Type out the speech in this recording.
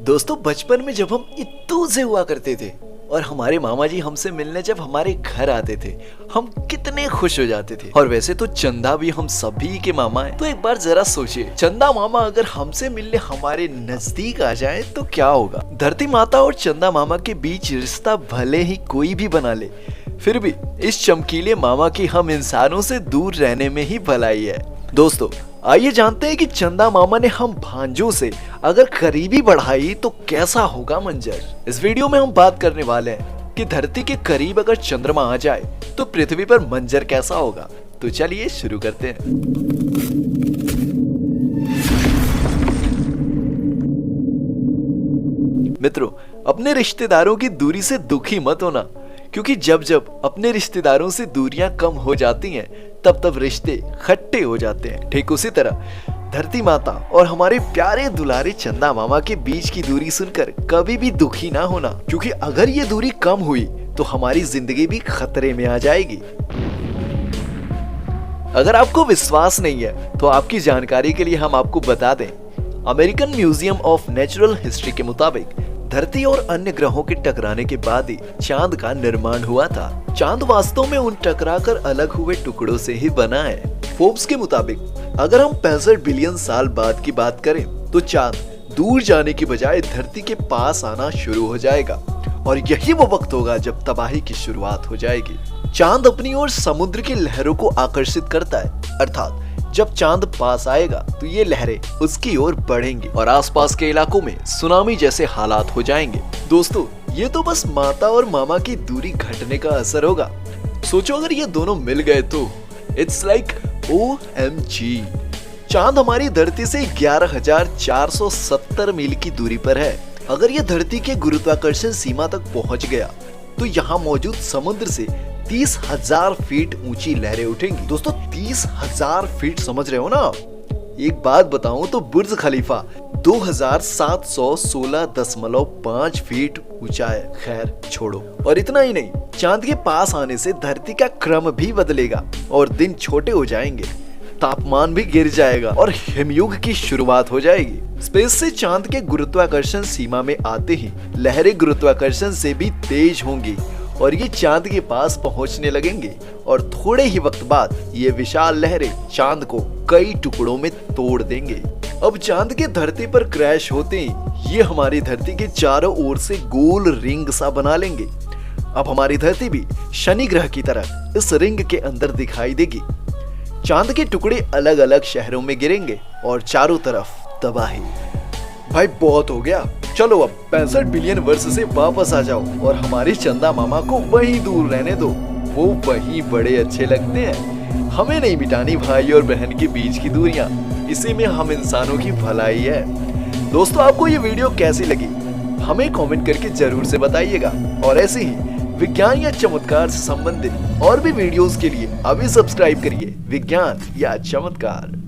दोस्तों बचपन में जब हम इतू से हुआ करते थे और हमारे मामा जी हमसे मिलने जब हमारे घर आते थे, हम कितने खुश हो जाते थे। और वैसे तो चंदा भी हम सभी के मामा है, तो एक बार जरा सोचिए, चंदा मामा अगर हमसे मिलने हमारे नजदीक आ जाए तो क्या होगा। धरती माता और चंदा मामा के बीच रिश्ता भले ही कोई भी बना ले, फिर भी इस चमकीले मामा की हम इंसानों से दूर रहने में ही भलाई है। दोस्तों आइए जानते हैं कि चंदा मामा ने हम भांजों से अगर करीबी बढ़ाई तो कैसा होगा मंजर। इस वीडियो में हम बात करने वाले हैं कि धरती के करीब अगर चंद्रमा आ जाए तो पृथ्वी पर मंजर कैसा होगा। तो चलिए शुरू करते हैं। मित्रों, अपने रिश्तेदारों की दूरी से दुखी मत होना, क्योंकि जब जब अपने रिश्तेदारों से दूरियां कम हो जाती हैं तब तब रिश्ते खट्टे हो जाते हैं। ठीक उसी तरह धरती माता और हमारे प्यारे दुलारे चंदा मामा के बीच की दूरी सुनकर कभी भी दुखी ना होना, क्योंकि अगर ये दूरी कम हुई तो हमारी जिंदगी भी खतरे में आ जाएगी। अगर आपको विश्वास नहीं है तो आपकी जानकारी के लिए हम आपको बता दें, American museum of natural history के मुताबिक धरती और अन्य ग्रहों के टकराने के बाद ही चांद का निर्माण हुआ था। चांद वास्तव में उन टकराकर अलग हुए टुकड़ों से ही बना है। फोर्ब्स के मुताबिक अगर हम 65 बिलियन साल बाद की बात करें तो चांद दूर जाने की बजाय धरती के पास आना शुरू हो जाएगा, और यही वो वक्त होगा जब तबाही की शुरुआत हो जाएगी। चांद अपनी ओर समुद्र की लहरों को आकर्षित करता है, अर्थात जब चांद पास आएगा तो ये लहरें उसकी ओर बढ़ेंगी और आसपास के इलाकों में सुनामी जैसे हालात हो जाएंगे। दोस्तों ये तो बस माता और मामा की दूरी घटने का असर होगा। सोचो अगर ये दोनों मिल गए तो इट्स लाइक OMG। चांद हमारी धरती से 11,470 मील की दूरी पर है। अगर ये धरती के गुरुत्वाकर्षण सीमा तक पहुंच गया तो यहाँ मौजूद समुद्र से 30,000 फीट ऊंची लहरें उठेंगी। दोस्तों 30,000 फीट समझ रहे हो ना। एक बात बताऊं तो बुर्ज खलीफा 2,716.5 फीट ऊंचा है। खैर छोड़ो। और इतना ही नहीं, चांद के पास आने से धरती का क्रम भी बदलेगा और दिन छोटे हो जाएंगे, तापमान भी गिर जाएगा और हिमयुग की शुरुआत हो जाएगी। स्पेस से चांद के गुरुत्वाकर्षण सीमा में आते ही लहरें गुरुत्वाकर्षण से भी तेज होंगी और ये चांद के पास पहुंचने लगेंगे, और थोड़े ही वक्त बाद ये विशाल लहरें चांद को कई टुकड़ों में तोड़ देंगे। अब चांद के धरती पर क्रैश होते ही ये हमारी धरती के चारों ओर से गोल रिंग सा बना लेंगे। अब हमारी धरती भी शनि ग्रह की तरह इस रिंग के अंदर दिखाई देगी। चांद के टुकड़े अलग अलग शहरों में गिरेंगे और चारों तरफ तबाही। भाई बहुत हो गया, चलो अब 65 बिलियन वर्ष से वापस आ जाओ और हमारे चंदा मामा को वहीं दूर रहने दो। वो वहीं बड़े अच्छे लगते हैं। हमें नहीं मिटानी भाई और बहन के बीच की दूरियां, इसी में हम इंसानों की भलाई है। दोस्तों आपको ये वीडियो कैसी लगी हमें कमेंट करके जरूर से बताइएगा, और ऐसे ही विज्ञान या चमत्कार से संबंधित और भी वीडियोस के लिए अभी सब्सक्राइब करिए विज्ञान या चमत्कार।